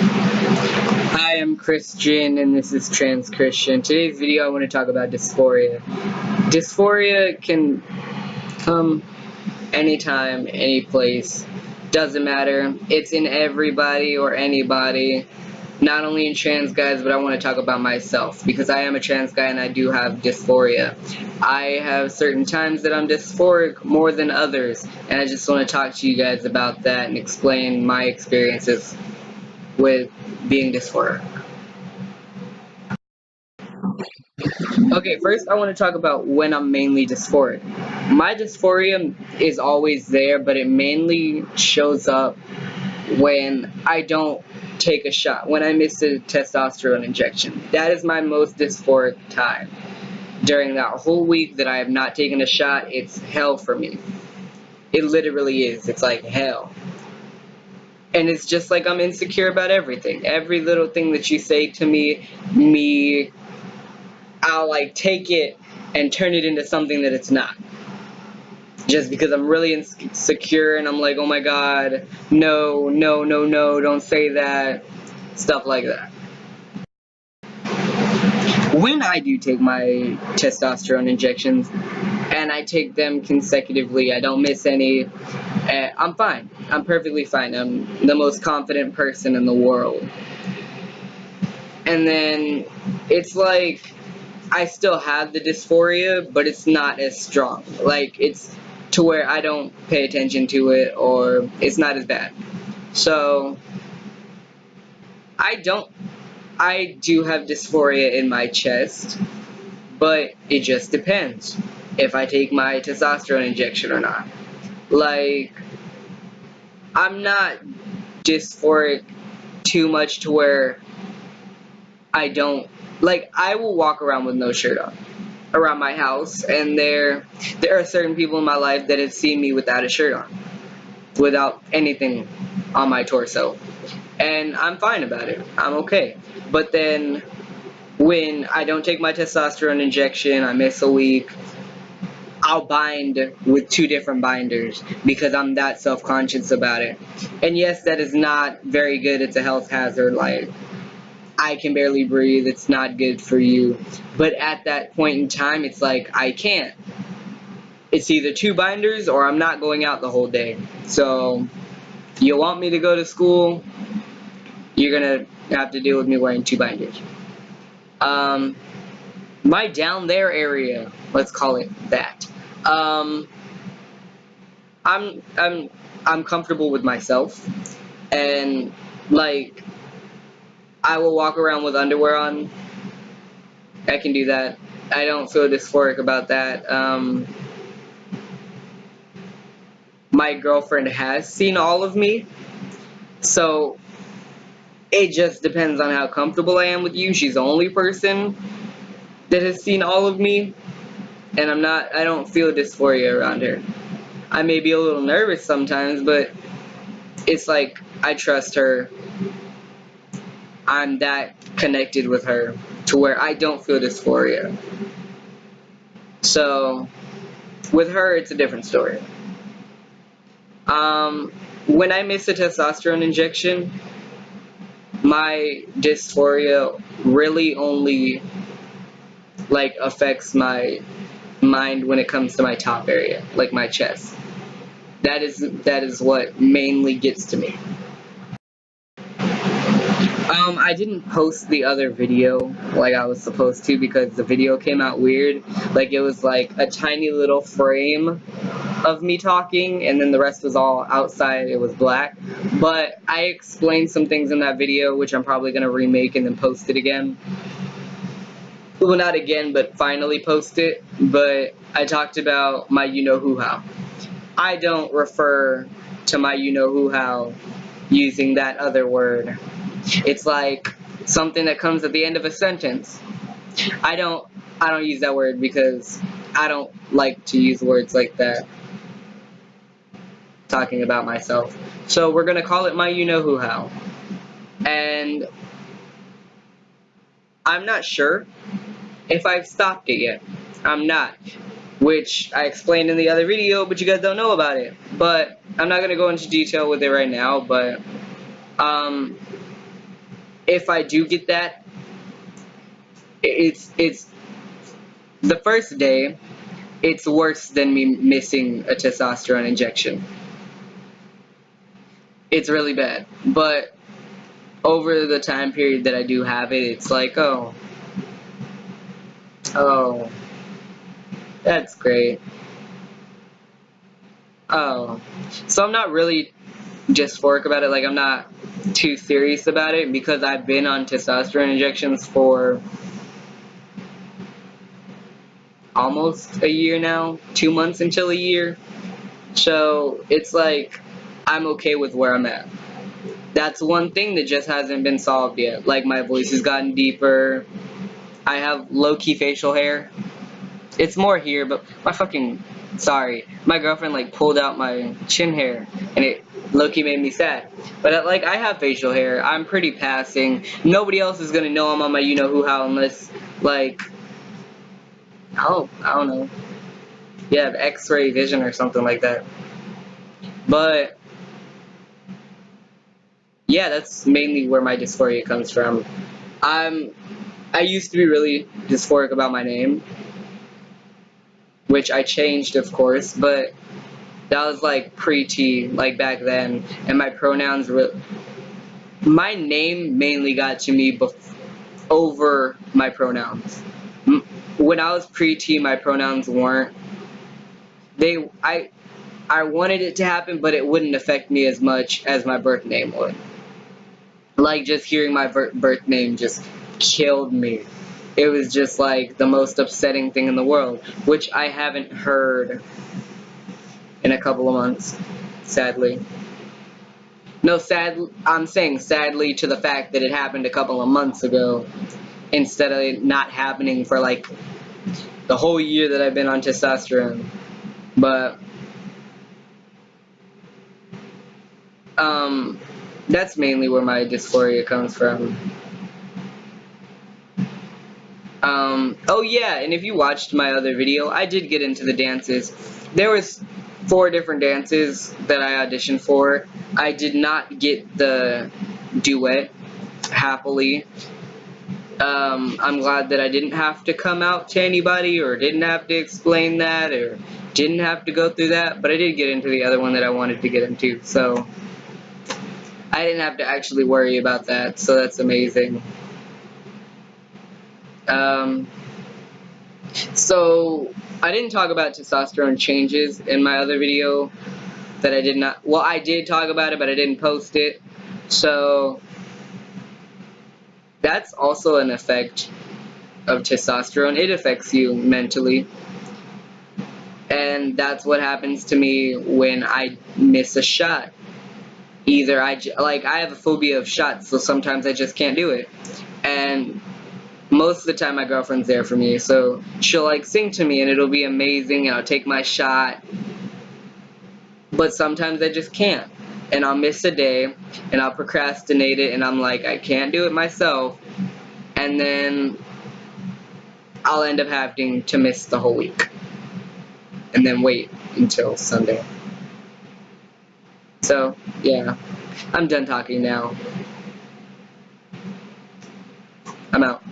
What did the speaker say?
Hi, I'm Christian and this is Trans Christian. Today's video I want to talk about dysphoria. Dysphoria can come anytime, any place. Doesn't matter. It's in everybody or anybody. Not only in trans guys, but I want to talk about myself because I am a trans guy and I do have dysphoria. I have certain times that I'm dysphoric more than others, and I just want to talk to you guys about that and explain my experiences with being dysphoric. Okay, first I want to talk about when I'm mainly dysphoric. My dysphoria is always there, but it mainly shows up when I don't take a shot, when I miss a testosterone injection. That is my most dysphoric time. During that whole week that I have not taken a shot, it's hell for me. It literally is. It's like hell. And it's just like I'm insecure about everything. Every little thing that you say to me, I'll like take it and turn it into something that it's not. Just because I'm really insecure and I'm like, oh my god, no, don't say that. Stuff like that. When I do take my testosterone injections, and I take them consecutively, I don't miss any, I'm fine. I'm perfectly fine. I'm the most confident person in the world. And then it's like I still have the dysphoria, but it's not as strong. Like, it's to where I don't pay attention to it, or it's not as bad. So I do have dysphoria in my chest, but it just depends if I take my testosterone injection or not. Like, I'm not dysphoric too much to where I don't, like, I will walk around with no shirt on around my house, and there are certain people in my life that have seen me without a shirt on, without anything on my torso, and I'm fine about it. I'm okay. But then when I don't take my testosterone injection, I miss a week, I'll bind with 2 different binders because I'm that self-conscious about it. And yes, that is not very good. It's a health hazard. Like, I can barely breathe. It's not good for you. But at that point in time, it's like, I can't. It's either 2 binders or I'm not going out the whole day. So, you want me to go to school, you're gonna have to deal with me wearing 2 binders. My down there area, let's call it that. I'm comfortable with myself, and like, I will walk around with underwear on. I can do that. I don't feel dysphoric about that. My girlfriend has seen all of me, so it just depends on how comfortable I am with you. She's the only person that has seen all of me, and I don't feel dysphoria around her. I may be a little nervous sometimes, but it's like I trust her. I'm that connected with her to where I don't feel dysphoria. So with her, it's a different story. When I miss a testosterone injection, my dysphoria really only like affects my mind when it comes to my top area, like my chest. That is what mainly gets to me. I didn't post the other video like I was supposed to because the video came out weird. Like, it was like a tiny little frame of me talking, and then the rest was all outside. It was black. But I explained some things in that video, which I'm probably going to remake and then post it again. Well, not again, but finally post it. But I talked about my you-know-who-how. I don't refer to my you-know-who-how using that other word. It's like something that comes at the end of a sentence. I don't use that word because I don't like to use words like that talking about myself. So we're gonna call it my you-know-who-how. And I'm not sure if I've stopped it yet. I'm not. Which I explained in the other video, but you guys don't know about it. But I'm not gonna go into detail with it right now, but if I do get that, it's the first day, it's worse than me missing a testosterone injection. It's really bad. But over the time period that I do have it, it's like, oh, that's great. Oh, so I'm not really dysphoric about it. Like, I'm not too serious about it because I've been on testosterone injections for almost a year now, 2 months until a year. So it's like, I'm okay with where I'm at. That's one thing that just hasn't been solved yet. Like, my voice has gotten deeper. I have low-key facial hair. It's more here, but sorry. My girlfriend, like, pulled out my chin hair, and it low-key made me sad. But, like, I have facial hair. I'm pretty passing. Nobody else is gonna know I'm on my you-know-who-how unless, like, I don't know. You have X-ray vision or something like that. But yeah, that's mainly where my dysphoria comes from. I used to be really dysphoric about my name, which I changed, of course, but that was like pre-T, like back then, and my pronouns my name mainly got to me over my pronouns. When I was pre-T, my pronouns weren't. I wanted it to happen, but it wouldn't affect me as much as my birth name would. Like, just hearing my birth name just killed me. It was just like the most upsetting thing in the world, which I haven't heard in a couple of months, sadly. No, I'm saying sadly to the fact that it happened a couple of months ago instead of it not happening for like the whole year that I've been on testosterone. But that's mainly where my dysphoria comes from. Oh yeah, and if you watched my other video, I did get into the dances. There was 4 different dances that I auditioned for. I did not get the duet, happily. I'm glad that I didn't have to come out to anybody, or didn't have to explain that, or didn't have to go through that, but I did get into the other one that I wanted to get into, so I didn't have to actually worry about that, so that's amazing. So I didn't talk about testosterone changes in my other video that I did not, well, I did talk about it, but I didn't post it. So that's also an effect of testosterone. It affects you mentally. And that's what happens to me when I miss a shot. Either I have a phobia of shots, so sometimes I just can't do it. And most of the time my girlfriend's there for me, so she'll like sing to me and it'll be amazing and I'll take my shot. But sometimes I just can't. And I'll miss a day and I'll procrastinate it and I'm like, I can't do it myself. And then I'll end up having to miss the whole week. And then wait until Sunday. So, yeah. I'm done talking now. I'm out.